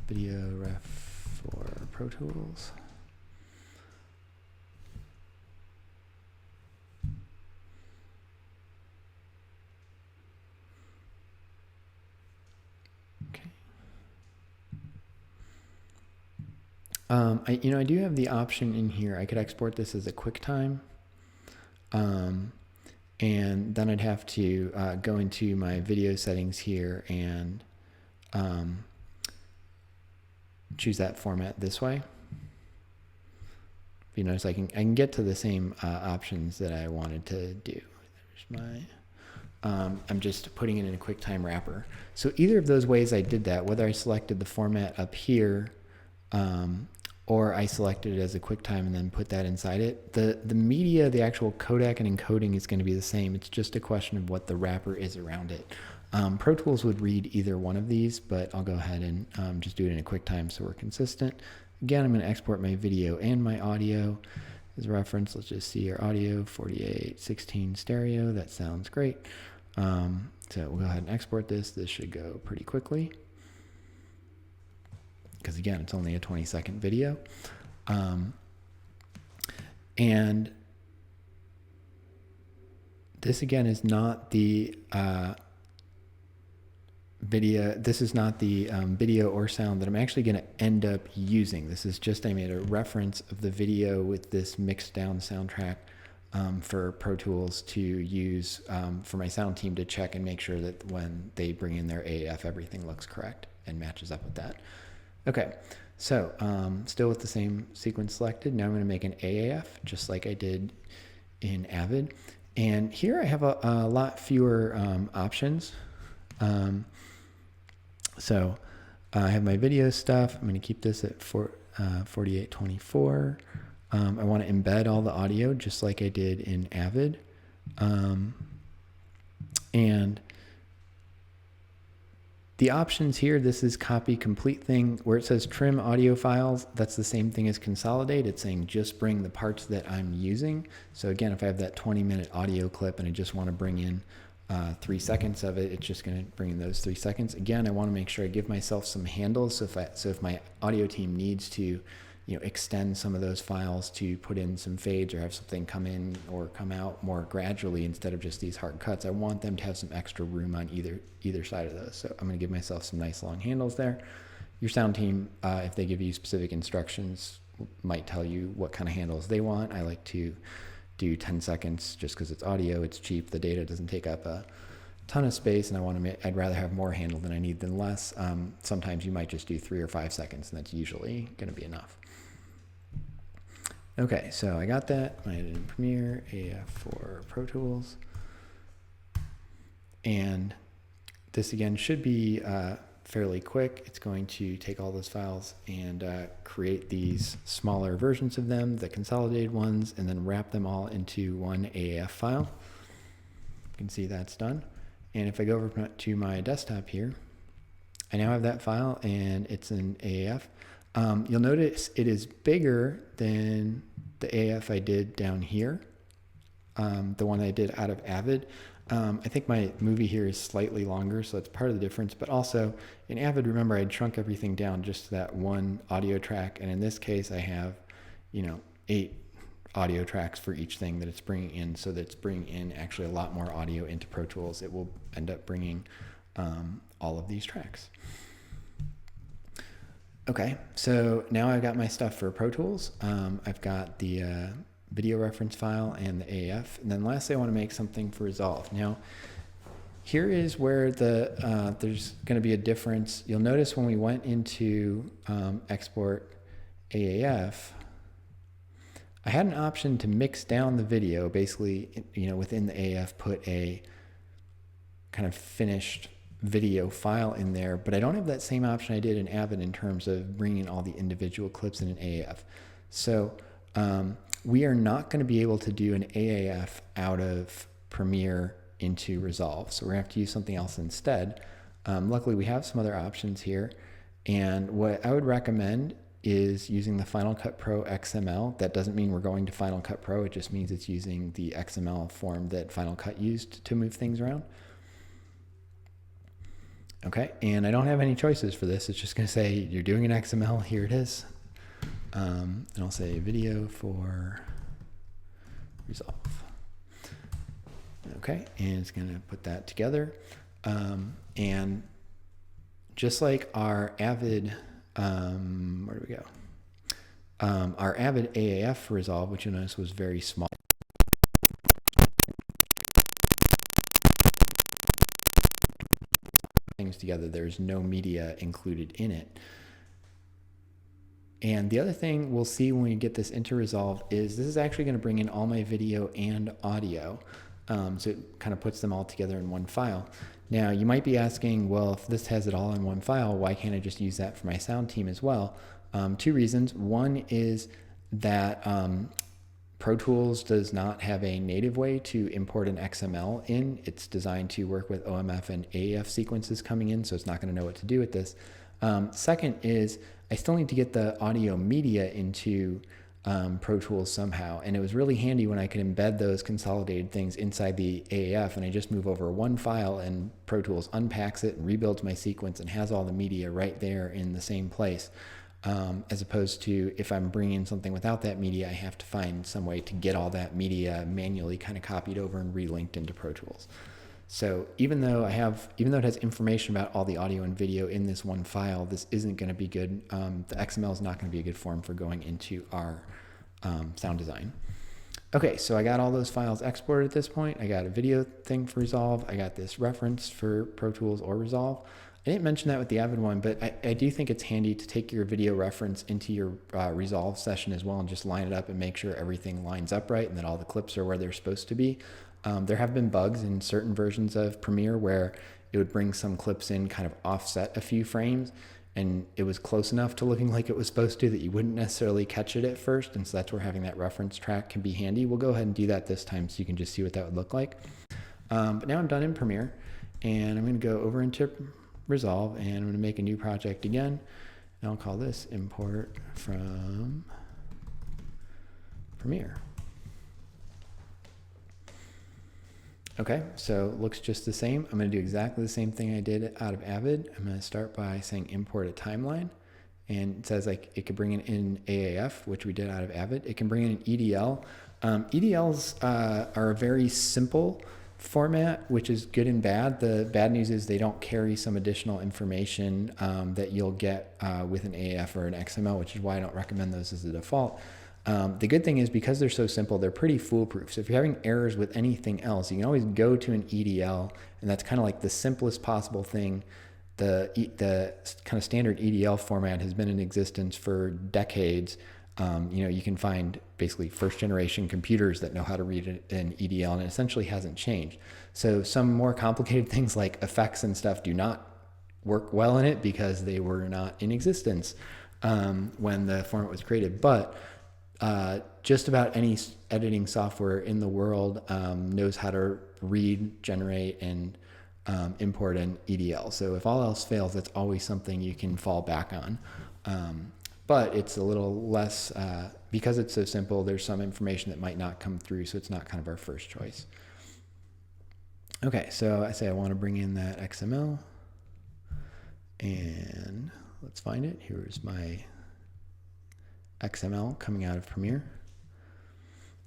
video ref for Pro Tools. I do have the option in here. I could export this as a QuickTime. And then I'd have to go into my video settings here and choose that format this way. If you notice, I can get to the same options that I wanted to do. There's my, I'm just putting it in a QuickTime wrapper. So either of those ways I did that, whether I selected the format up here, or I selected it as a QuickTime and then put that inside it. The media, the actual codec and encoding is going to be the same. It's just a question of what the wrapper is around it. Pro Tools would read either one of these, but I'll go ahead and just do it in a QuickTime so we're consistent. Again, I'm going to export my video and my audio as a reference. Let's just see our audio, 4816 stereo. That sounds great. So we'll go ahead and export this. This should go pretty quickly, because again, it's only a 20-second video. And this again is not the video. This is not the video or sound that I'm actually going to end up using. This is just, I made a reference of the video with this mixed down soundtrack for Pro Tools to use for my sound team to check and make sure that when they bring in their AAF, everything looks correct and matches up with that. Okay, so still with the same sequence selected, now I'm going to make an AAF just like I did in Avid. And here I have a lot fewer options. So I have my video stuff. I'm going to keep this at 4824. I want to embed all the audio just like I did in Avid. And the options here, this is copy complete thing. Where it says trim audio files, that's the same thing as consolidate. It's saying just bring the parts that I'm using. So again, if I have that 20-minute audio clip and I just want to bring in 3 seconds of it, it's just going to bring in those 3 seconds. Again, I want to make sure I give myself some handles. So if my audio team needs to, extend some of those files to put in some fades or have something come in or come out more gradually instead of just these hard cuts, I want them to have some extra room on either side of those. So I'm going to give myself some nice long handles there. Your sound team, if they give you specific instructions, might tell you what kind of handles they want. I like to do 10 seconds just because it's audio, it's cheap, the data doesn't take up a ton of space, and I'd rather have more handle than I need than less. Sometimes you might just do 3 or 5 seconds, and that's usually going to be enough. Okay, so I got that. I did it in Premiere, AF for Pro Tools. And this again should be fairly quick. It's going to take all those files and create these smaller versions of them, the consolidated ones, and then wrap them all into one AAF file. You can see that's done. And if I go over to my desktop here, I now have that file and it's an AAF. You'll notice it is bigger than the AF I did down here, the one I did out of Avid. I think my movie here is slightly longer, so that's part of the difference. But also in Avid, remember, I'd shrunk everything down just to that one audio track. And in this case, I have, 8 audio tracks for each thing that it's bringing in. So that it's bringing in actually a lot more audio into Pro Tools. It will end up bringing all of these tracks. Okay, so now I've got my stuff for Pro Tools. I've got the video reference file and the AF. And then lastly, I want to make something for Resolve. Now, here is where there's going to be a difference. You'll notice when we went into export AAF, I had an option to mix down the video. Basically, within the AAF, put a kind of finished video file in there, but I don't have that same option I did in Avid in terms of bringing all the individual clips in an AAF. So we are not going to be able to do an AAF out of Premiere into Resolve. So we're going to have to use something else instead. Luckily, we have some other options here. And what I would recommend is using the Final Cut Pro XML. That doesn't mean we're going to Final Cut Pro. It just means it's using the XML form that Final Cut used to move things around. Okay, and I don't have any choices for this. It's just going to say you're doing an XML. Here it is. And I'll say video for Resolve. Okay, and it's going to put that together. And just like our Avid, where do we go? Our Avid AAF resolve, which you'll notice was very small, things together. There's no media included in it. And the other thing we'll see when we get this into Resolve is this is actually going to bring in all my video and audio. So it kind of puts them all together in one file. Now, you might be asking, well, if this has it all in one file, why can't I just use that for my sound team as well? Two reasons. One is that Pro Tools does not have a native way to import an XML in. It's designed to work with OMF and AAF sequences coming in, so it's not going to know what to do with this. Second is I still need to get the audio media into Pro Tools somehow, and it was really handy when I could embed those consolidated things inside the AAF, and I just move over one file and Pro Tools unpacks it and rebuilds my sequence and has all the media right there in the same place. As opposed to if I'm bringing something without that media, I have to find some way to get all that media manually kind of copied over and relinked into Pro Tools. So even though it has information about all the audio and video in this one file, this isn't going to be good. The XML is not going to be a good form for going into our sound design. Okay, so I got all those files exported at this point. I got a video thing for Resolve. I got this reference for Pro Tools or Resolve. I didn't mention that with the Avid one, but I do think it's handy to take your video reference into your Resolve session as well and just line it up and make sure everything lines up right and that all the clips are where they're supposed to be. There have been bugs in certain versions of Premiere where it would bring some clips in kind of offset a few frames, and it was close enough to looking like it was supposed to that you wouldn't necessarily catch it at first, and so that's where having that reference track can be handy. We'll go ahead and do that this time so you can just see what that would look like. But now I'm done in Premiere, and I'm going to go over into Resolve, and I'm going to make a new project again, and I'll call this import from Premiere. Okay, so it looks just the same. I'm going to do exactly the same thing I did out of Avid. I'm going to start by saying import a timeline, and it says like it could bring in AAF, which we did out of Avid. It can bring in an EDL. EDLs are a very simple format, which is good and bad. The bad news is they don't carry some additional information that you'll get with an AAF or an XML, which is why I don't recommend those as a default. The good thing is because they're so simple, they're pretty foolproof. So if you're having errors with anything else, you can always go to an EDL, and that's kind of like the simplest possible thing. The kind of standard EDL format has been in existence for decades. You can find basically first generation computers that know how to read an EDL, and it essentially hasn't changed. So some more complicated things like effects and stuff do not work well in it because they were not in existence when the format was created. But just about any editing software in the world knows how to read, generate, and import an EDL. So if all else fails, that's always something you can fall back on. But it's a little less, because it's so simple, there's some information that might not come through, so it's not kind of our first choice. Okay, so I say I want to bring in that XML, and let's find it. Here's my XML coming out of Premiere.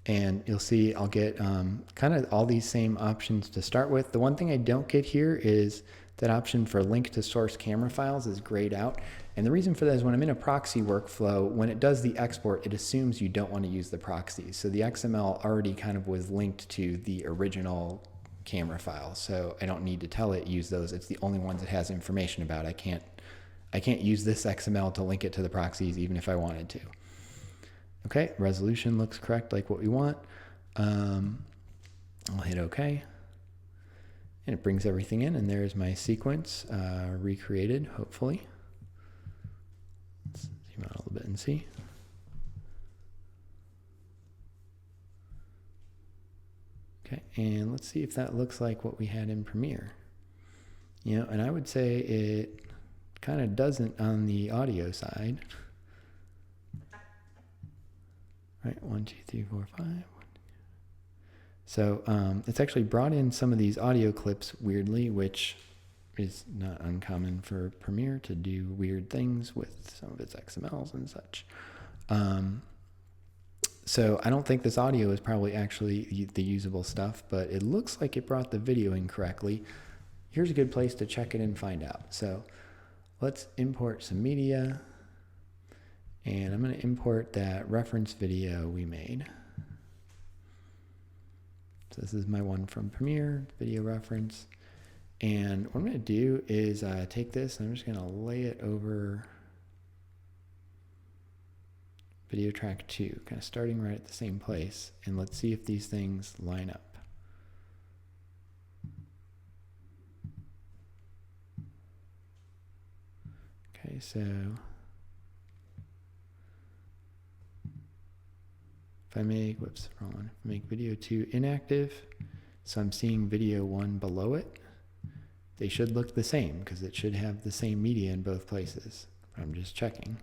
And you'll see I'll get kind of all these same options to start with. The one thing I don't get here is that option for link to source camera files is grayed out. And the reason for that is when I'm in a proxy workflow, when it does the export, it assumes you don't want to use the proxies. So the XML already kind of was linked to the original camera file. So I don't need to tell it use those. It's the only ones it has information about. I can't use this XML to link it to the proxies even if I wanted to. Okay, resolution looks correct like what we want. I'll hit OK. And it brings everything in, and there's my sequence recreated, hopefully. Let's zoom out a little bit and see. Okay, and let's see if that looks like what we had in Premiere. And I would say it kind of doesn't on the audio side. Right, 1, 2, 3, 4, 5. So it's actually brought in some of these audio clips weirdly, which is not uncommon for Premiere to do weird things with some of its XMLs and such. So I don't think this audio is probably actually the usable stuff, but it looks like it brought the video in correctly. Here's a good place to check it and find out. So let's import some media. And I'm going to import that reference video we made. So this is my one from Premiere, video reference. And what I'm going to do is take this and I'm just going to lay it over video track 2, kind of starting right at the same place. And let's see if these things line up. Okay, so if I make, whoops, wrong one, make video 2 inactive, so I'm seeing video 1 below it, they should look the same because it should have the same media in both places. I'm just checking.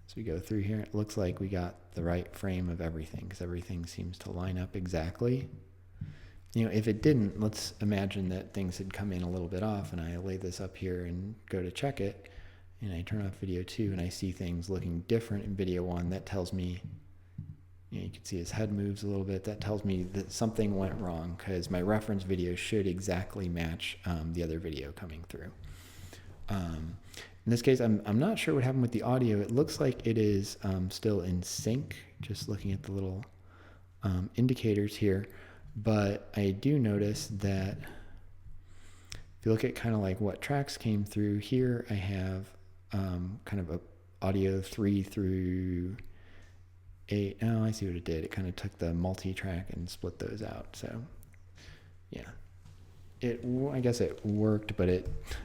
So we go through here, it looks like we got the right frame of everything because everything seems to line up exactly. You know, if it didn't, let's imagine that things had come in a little bit off and I lay this up here and go to check it and I turn off video 2 and I see things looking different in video 1. That tells me, you know, you can see his head moves a little bit. That tells me that something went wrong because my reference video should exactly match the other video coming through. In this case, I'm not sure what happened with the audio. It looks like it is still in sync, just looking at the little indicators here. But I do notice that if you look at kind of like what tracks came through here, I have kind of a audio 3 through 8. Oh, I see what it did. It kind of took the multi-track and split those out. So yeah, I guess it worked, but I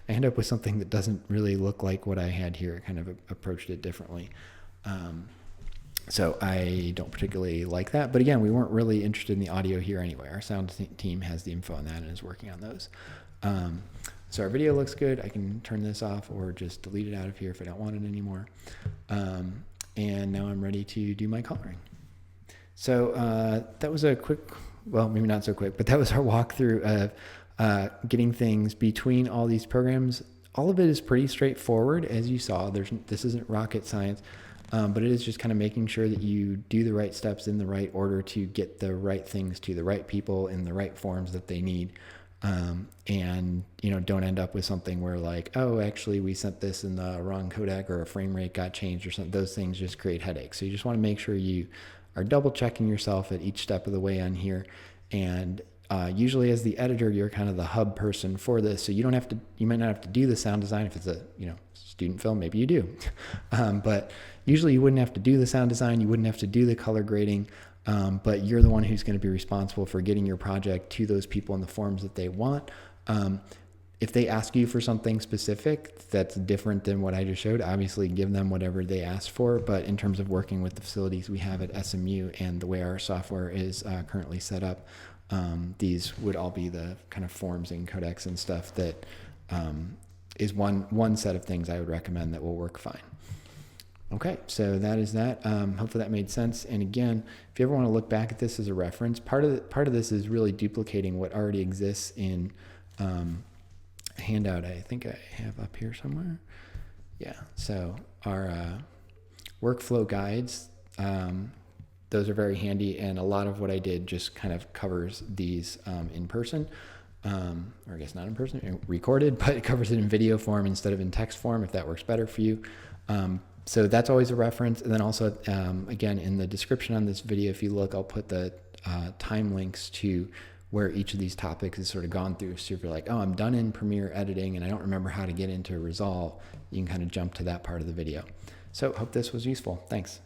ended up with something that doesn't really look like what I had here. It kind of approached it differently. So I don't particularly like that. But again, we weren't really interested in the audio here anyway. Our sound team has the info on that and is working on those. So our video looks good. I can turn this off or just delete it out of here if I don't want it anymore. And now I'm ready to do my coloring. So that was a quick, well, maybe not so quick, but that was our walkthrough of getting things between all these programs. All of it is pretty straightforward, as you saw. This isn't rocket science, but it is just kind of making sure that you do the right steps in the right order to get the right things to the right people in the right forms that they need. And you know, don't end up with something where like, oh, actually we sent this in the wrong codec or a frame rate got changed or something. Those things just create headaches. So you just want to make sure you are double checking yourself at each step of the way on here. And usually as the editor, you're kind of the hub person for this. So you might not have to do the sound design. If it's a, you know, student film, maybe you do. But usually you wouldn't have to do the sound design. You wouldn't have to do the color grading. But you're the one who's going to be responsible for getting your project to those people in the forms that they want. If they ask you for something specific that's different than what I just showed, obviously give them whatever they asked for. But in terms of working with the facilities we have at SMU and the way our software is currently set up, these would all be the kind of forms and codecs and stuff that is one set of things I would recommend that will work fine. Okay, so that is that. Hopefully that made sense. And again, if you ever want to look back at this as a reference, part of this is really duplicating what already exists in a handout I think I have up here somewhere. Yeah, so our workflow guides, those are very handy, and a lot of what I did just kind of covers these in person. Or I guess not in person, recorded, but it covers it in video form instead of in text form if that works better for you. So that's always a reference. And then also, again, in the description on this video, if you look, I'll put the time links to where each of these topics is sort of gone through. So if you're like, oh, I'm done in Premiere editing and I don't remember how to get into Resolve, you can kind of jump to that part of the video. So hope this was useful. Thanks.